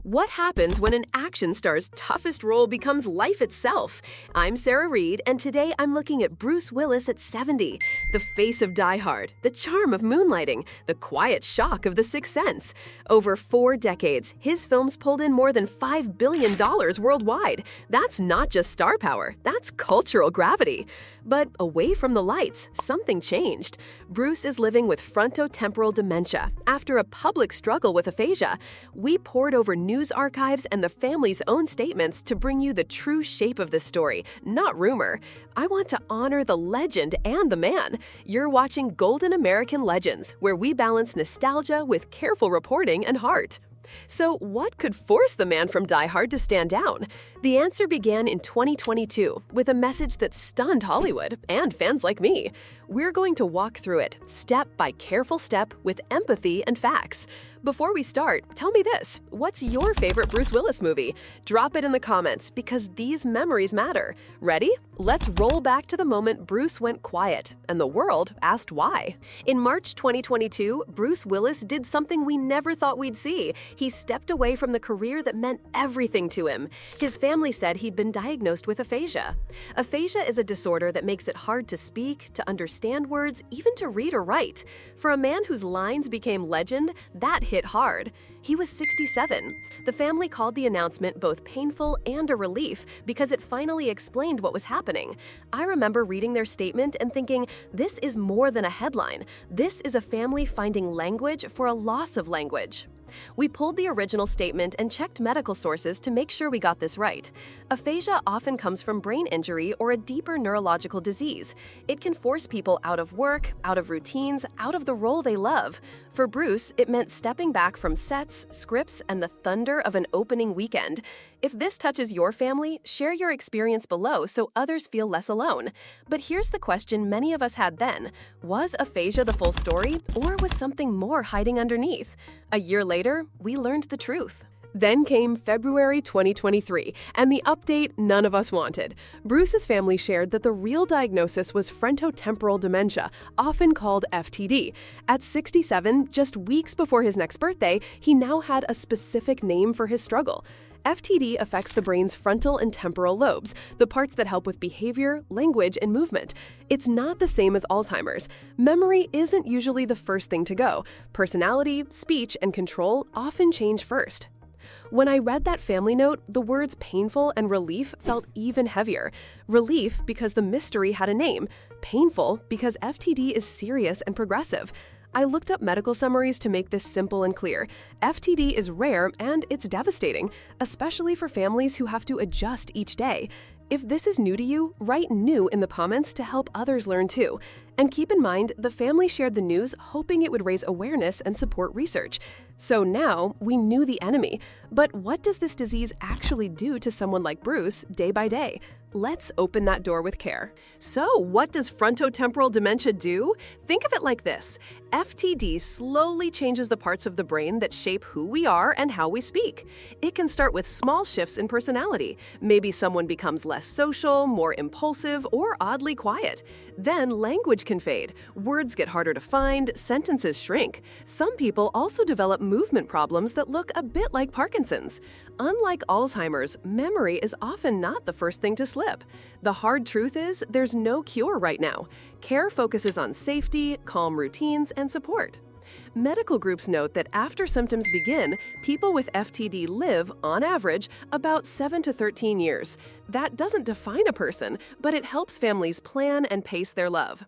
What happens when an action star's toughest role becomes life itself? I'm Sarah Reed, and today I'm looking at Bruce Willis at 70, the face of Die Hard, the charm of Moonlighting, the quiet shock of The Sixth Sense. Over 4 decades, his films pulled in more than $5 billion worldwide. That's not just star power, that's cultural gravity. But away from the lights, something changed. Bruce is living with frontotemporal dementia after a public struggle with aphasia. We pored over news archives and the family's own statements to bring you the true shape of this story, not rumor. I want to honor the legend and the man. You're watching Golden American Legends, where we balance nostalgia with careful reporting and heart. So what could force the man from Die Hard to stand down? The answer began in 2022 with a message that stunned Hollywood and fans like me. We're going to walk through it, step by careful step, with empathy and facts. Before we start, tell me this: what's your favorite Bruce Willis movie? Drop it in the comments, because these memories matter. Ready? Let's roll back to the moment Bruce went quiet, and the world asked why. In March 2022, Bruce Willis did something we never thought we'd see. He stepped away from the career that meant everything to him. His family said he'd been diagnosed with aphasia. Aphasia is a disorder that makes it hard to speak, to understand words, even to read or write. For a man whose lines became legend, that hit hard. He was 67. The family called the announcement both painful and a relief because it finally explained what was happening. I remember reading their statement and thinking, this is more than a headline. This is a family finding language for a loss of language. We pulled the original statement and checked medical sources to make sure we got this right. Aphasia often comes from brain injury or a deeper neurological disease. It can force people out of work, out of routines, out of the role they love. For Bruce, it meant stepping back from sets, scripts, and the thunder of an opening weekend. If this touches your family, share your experience below so others feel less alone. But here's the question many of us had then: was aphasia the full story, or was something more hiding underneath? A year later, we learned the truth. Then came February 2023, and the update none of us wanted. Bruce's family shared that the real diagnosis was frontotemporal dementia, often called FTD. At 67, just weeks before his next birthday, he now had a specific name for his struggle. FTD affects the brain's frontal and temporal lobes, the parts that help with behavior, language, and movement. It's not the same as Alzheimer's. Memory isn't usually the first thing to go. Personality, speech, and control often change first. When I read that family note, the words painful and relief felt even heavier. Relief because the mystery had a name. Painful because FTD is serious and progressive. I looked up medical summaries to make this simple and clear. FTD is rare and it's devastating, especially for families who have to adjust each day. If this is new to you, write "new" in the comments to help others learn too. And keep in mind, the family shared the news hoping it would raise awareness and support research. So now, we knew the enemy. But what does this disease actually do to someone like Bruce day by day? Let's open that door with care. So, what does frontotemporal dementia do? Think of it like this. FTD slowly changes the parts of the brain that shape who we are and how we speak. It can start with small shifts in personality. Maybe someone becomes less social, more impulsive, or oddly quiet. Then language can fade. Words get harder to find, sentences shrink. Some people also develop movement problems that look a bit like Parkinson's. Unlike Alzheimer's, memory is often not the first thing to slip. The hard truth is, there's no cure right now. Care focuses on safety, calm routines, and support. Medical groups note that after symptoms begin, people with FTD live, on average, about 7 to 13 years. That doesn't define a person, but it helps families plan and pace their love.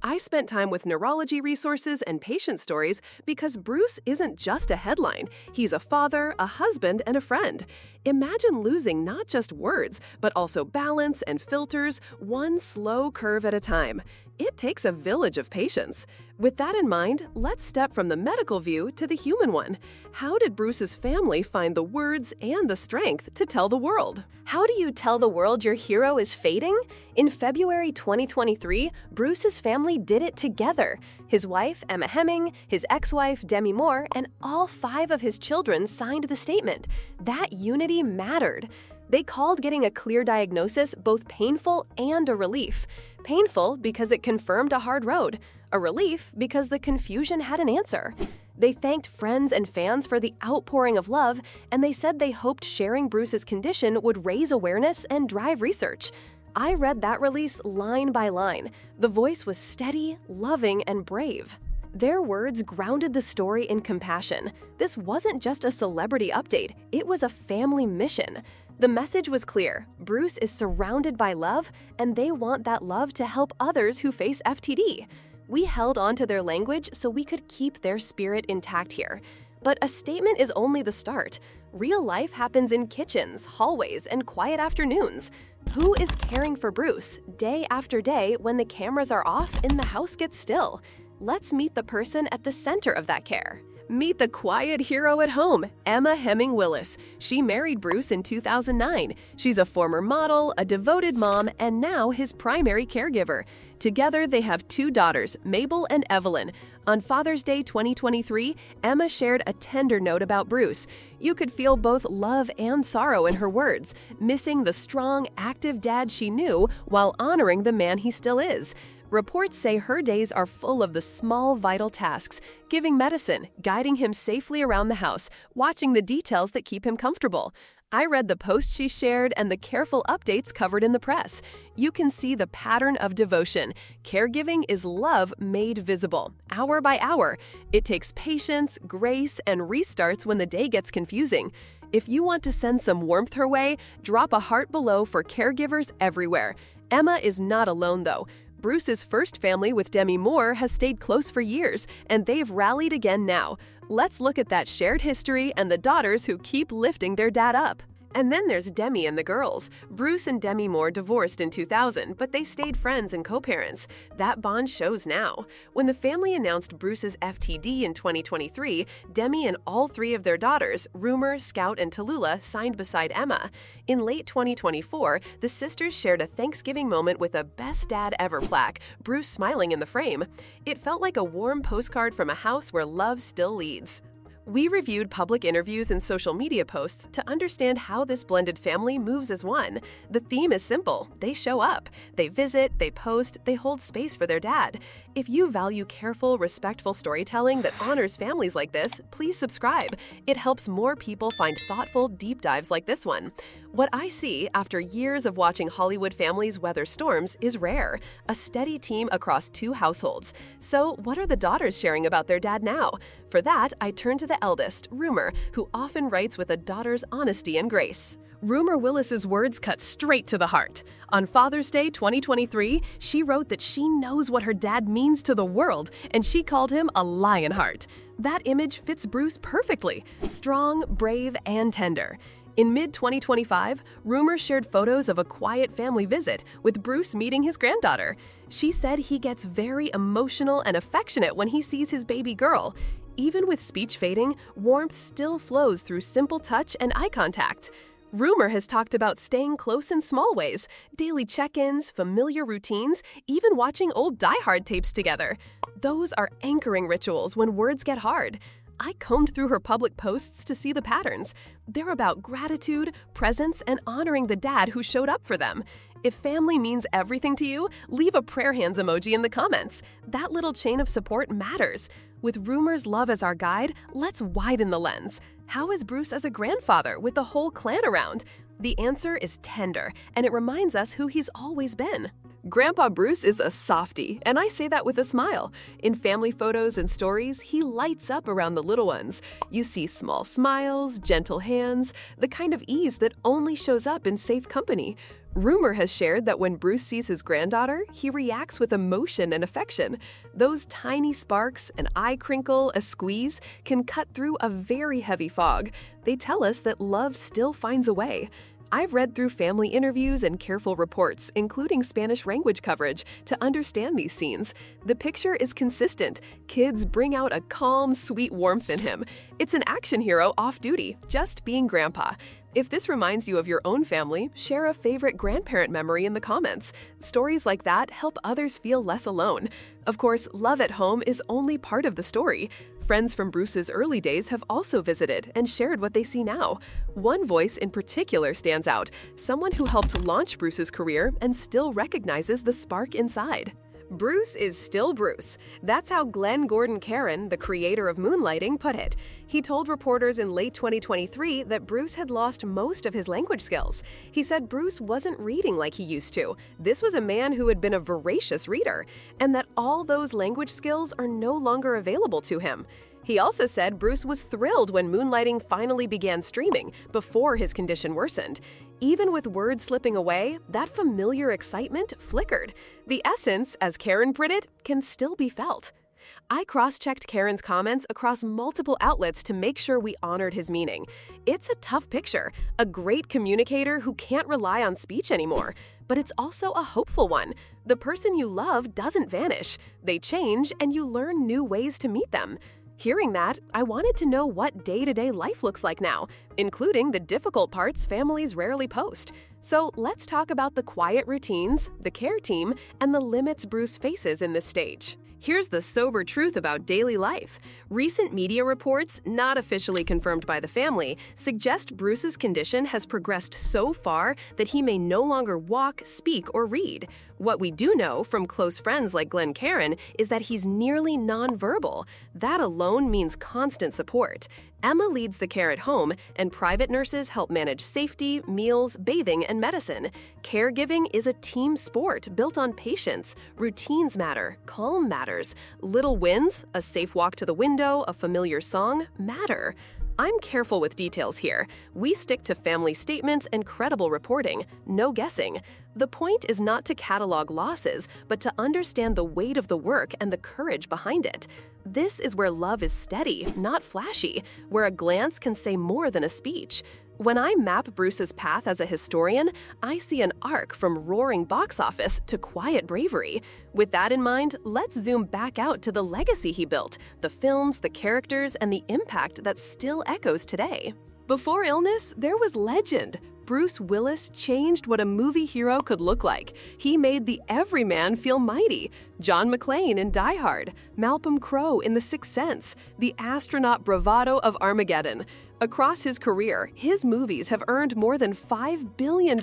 I spent time with neurology resources and patient stories because Bruce isn't just a headline. He's a father, a husband, and a friend. Imagine losing not just words, but also balance and filters, one slow curve at a time. It takes a village of patience. With that in mind, let's step from the medical view to the human one. How did Bruce's family find the words and the strength to tell the world? How do you tell the world your hero is fading? In February 2023, Bruce's family did it together. His wife, Emma Hemming, his ex-wife, Demi Moore, and all 5 of his children signed the statement. That unity mattered. They called getting a clear diagnosis both painful and a relief. Painful because it confirmed a hard road. A relief because the confusion had an answer. They thanked friends and fans for the outpouring of love, and they said they hoped sharing Bruce's condition would raise awareness and drive research. I read that release line by line. The voice was steady, loving, and brave. Their words grounded the story in compassion. This wasn't just a celebrity update, it was a family mission. The message was clear: Bruce is surrounded by love, and they want that love to help others who face FTD. We held on to their language so we could keep their spirit intact here. But a statement is only the start. Real life happens in kitchens, hallways, and quiet afternoons. Who is caring for Bruce day after day when the cameras are off and the house gets still? Let's meet the person at the center of that care. Meet the quiet hero at home, Emma Hemming Willis. She married Bruce in 2009. She's a former model, a devoted mom, and now his primary caregiver. Together, they have 2 daughters, Mabel and Evelyn. On Father's Day 2023, Emma shared a tender note about Bruce. You could feel both love and sorrow in her words, missing the strong, active dad she knew while honoring the man he still is. Reports say her days are full of the small, vital tasks, giving medicine, guiding him safely around the house, watching the details that keep him comfortable. I read the post she shared and the careful updates covered in the press. You can see the pattern of devotion. Caregiving is love made visible, hour by hour. It takes patience, grace, and restarts when the day gets confusing. If you want to send some warmth her way, drop a heart below for caregivers everywhere. Emma is not alone, though. Bruce's first family with Demi Moore has stayed close for years, and they've rallied again now. Let's look at that shared history and the daughters who keep lifting their dad up. And then there's Demi and the girls. Bruce and Demi Moore divorced in 2000, but they stayed friends and co-parents. That bond shows now. When the family announced Bruce's FTD in 2023, Demi and all 3 of their daughters, Rumer, Scout, and Tallulah, signed beside Emma. In late 2024, the sisters shared a Thanksgiving moment with a Best Dad Ever plaque, Bruce smiling in the frame. It felt like a warm postcard from a house where love still leads. We reviewed public interviews and social media posts to understand how this blended family moves as one. The theme is simple. They show up. They visit, they post, they hold space for their dad. If you value careful, respectful storytelling that honors families like this, please subscribe. It helps more people find thoughtful, deep dives like this one. What I see after years of watching Hollywood families weather storms is rare. A steady team across 2 households. So what are the daughters sharing about their dad now? For that, I turn to the eldest, Rumer, who often writes with a daughter's honesty and grace. Rumer Willis's words cut straight to the heart. On Father's Day 2023, she wrote that she knows what her dad means to the world, and she called him a lionheart. That image fits Bruce perfectly, strong, brave, and tender. In mid-2025, Rumer shared photos of a quiet family visit with Bruce meeting his granddaughter. She said he gets very emotional and affectionate when he sees his baby girl. Even with speech fading, warmth still flows through simple touch and eye contact. Rumer has talked about staying close in small ways, daily check-ins, familiar routines, even watching old Die Hard tapes together. Those are anchoring rituals when words get hard. I combed through her public posts to see the patterns. They're about gratitude, presence, and honoring the dad who showed up for them. If family means everything to you, leave a prayer hands emoji in the comments. That little chain of support matters. With Rumer's love as our guide, let's widen the lens. How is Bruce as a grandfather with the whole clan around? The answer is tender, and it reminds us who he's always been. Grandpa Bruce is a softie, and I say that with a smile. In family photos and stories, he lights up around the little ones. You see small smiles, gentle hands, the kind of ease that only shows up in safe company. Rumer has shared that when Bruce sees his granddaughter, he reacts with emotion and affection. Those tiny sparks, an eye crinkle, a squeeze, can cut through a very heavy fog. They tell us that love still finds a way. I've read through family interviews and careful reports, including Spanish language coverage, to understand these scenes. The picture is consistent. Kids bring out a calm, sweet warmth in him. It's an action hero off duty, just being grandpa. If this reminds you of your own family, share a favorite grandparent memory in the comments. Stories like that help others feel less alone. Of course, love at home is only part of the story. Friends from Bruce's early days have also visited and shared what they see now. One voice in particular stands out, someone who helped launch Bruce's career and still recognizes the spark inside. Bruce is still Bruce. That's how Glenn Gordon Caron, the creator of Moonlighting, put it. He told reporters in late 2023 that Bruce had lost most of his language skills. He said Bruce wasn't reading like he used to. This was a man who had been a voracious reader, and that all those language skills are no longer available to him. He also said Bruce was thrilled when Moonlighting finally began streaming, before his condition worsened. Even with words slipping away, that familiar excitement flickered. The essence, as Caron put it, can still be felt. I cross-checked Caron's comments across multiple outlets to make sure we honored his meaning. It's a tough picture, a great communicator who can't rely on speech anymore. But it's also a hopeful one. The person you love doesn't vanish. They change, and you learn new ways to meet them. Hearing that, I wanted to know what day-to-day life looks like now, including the difficult parts families rarely post. So let's talk about the quiet routines, the care team, and the limits Bruce faces in this stage. Here's the sober truth about daily life. Recent media reports, not officially confirmed by the family, suggest Bruce's condition has progressed so far that he may no longer walk, speak, or read. What we do know from close friends like Glenn Caron is that he's nearly nonverbal. That alone means constant support. Emma leads the care at home, and private nurses help manage safety, meals, bathing, and medicine. Caregiving is a team sport built on patience. Routines matter, calm matters. Little wins, a safe walk to the window, a familiar song, matter. I'm careful with details here. We stick to family statements and credible reporting, no guessing. The point is not to catalog losses, but to understand the weight of the work and the courage behind it. This is where love is steady, not flashy, where a glance can say more than a speech. When I map Bruce's path as a historian, I see an arc from roaring box office to quiet bravery. With that in mind, let's zoom back out to the legacy he built, the films, the characters, and the impact that still echoes today. Before illness, there was legend. Bruce Willis changed what a movie hero could look like. He made the everyman feel mighty. John McClane in Die Hard, Malcolm Crowe in The Sixth Sense, the astronaut bravado of Armageddon. Across his career, his movies have earned more than $5 billion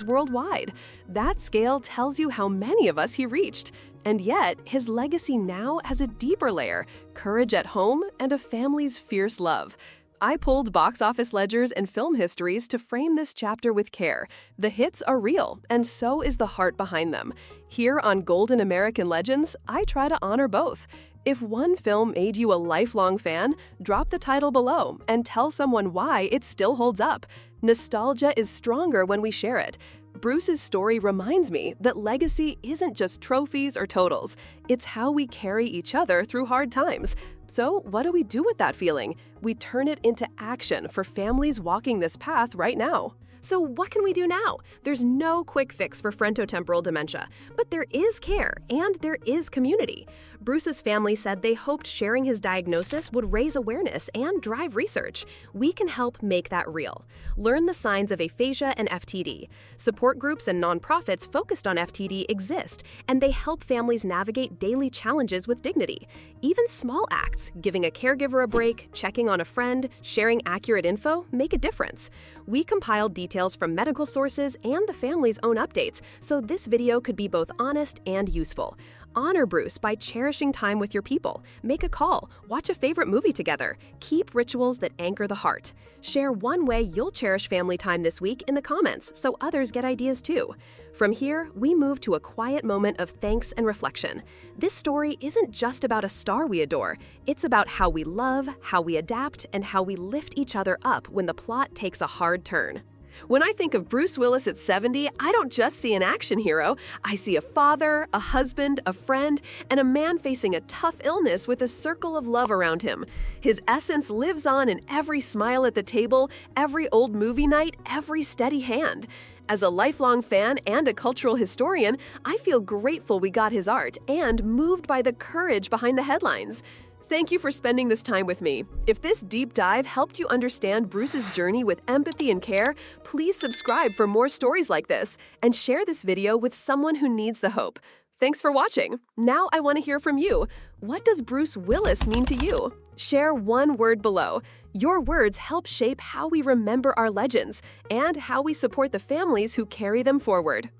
worldwide. That scale tells you how many of us he reached. And yet, his legacy now has a deeper layer, courage at home and a family's fierce love. I pulled box office ledgers and film histories to frame this chapter with care. The hits are real, and so is the heart behind them. Here on Golden American Legends, I try to honor both. If one film made you a lifelong fan, drop the title below and tell someone why it still holds up. Nostalgia is stronger when we share it. Bruce's story reminds me that legacy isn't just trophies or totals. It's how we carry each other through hard times. So what do we do with that feeling? We turn it into action for families walking this path right now. So what can we do now? There's no quick fix for frontotemporal dementia, but there is care and there is community. Bruce's family said they hoped sharing his diagnosis would raise awareness and drive research. We can help make that real. Learn the signs of aphasia and FTD. Support groups and nonprofits focused on FTD exist, and they help families navigate daily challenges with dignity. Even small acts, giving a caregiver a break, checking on a friend, sharing accurate info, make a difference. We compiled details from medical sources and the family's own updates, so this video could be both honest and useful. Honor Bruce by cherishing time with your people. Make a call, watch a favorite movie together. Keep rituals that anchor the heart. Share one way you'll cherish family time this week in the comments so others get ideas too. From here, we move to a quiet moment of thanks and reflection. This story isn't just about a star we adore. It's about how we love, how we adapt, and how we lift each other up when the plot takes a hard turn. When I think of Bruce Willis at 70, I don't just see an action hero. I see a father, a husband, a friend, and a man facing a tough illness with a circle of love around him. His essence lives on in every smile at the table, every old movie night, every steady hand. As a lifelong fan and a cultural historian, I feel grateful we got his art and moved by the courage behind the headlines. Thank you for spending this time with me. If this deep dive helped you understand Bruce's journey with empathy and care, please subscribe for more stories like this and share this video with someone who needs the hope. Thanks for watching. Now I want to hear from you. What does Bruce Willis mean to you? Share one word below. Your words help shape how we remember our legends and how we support the families who carry them forward.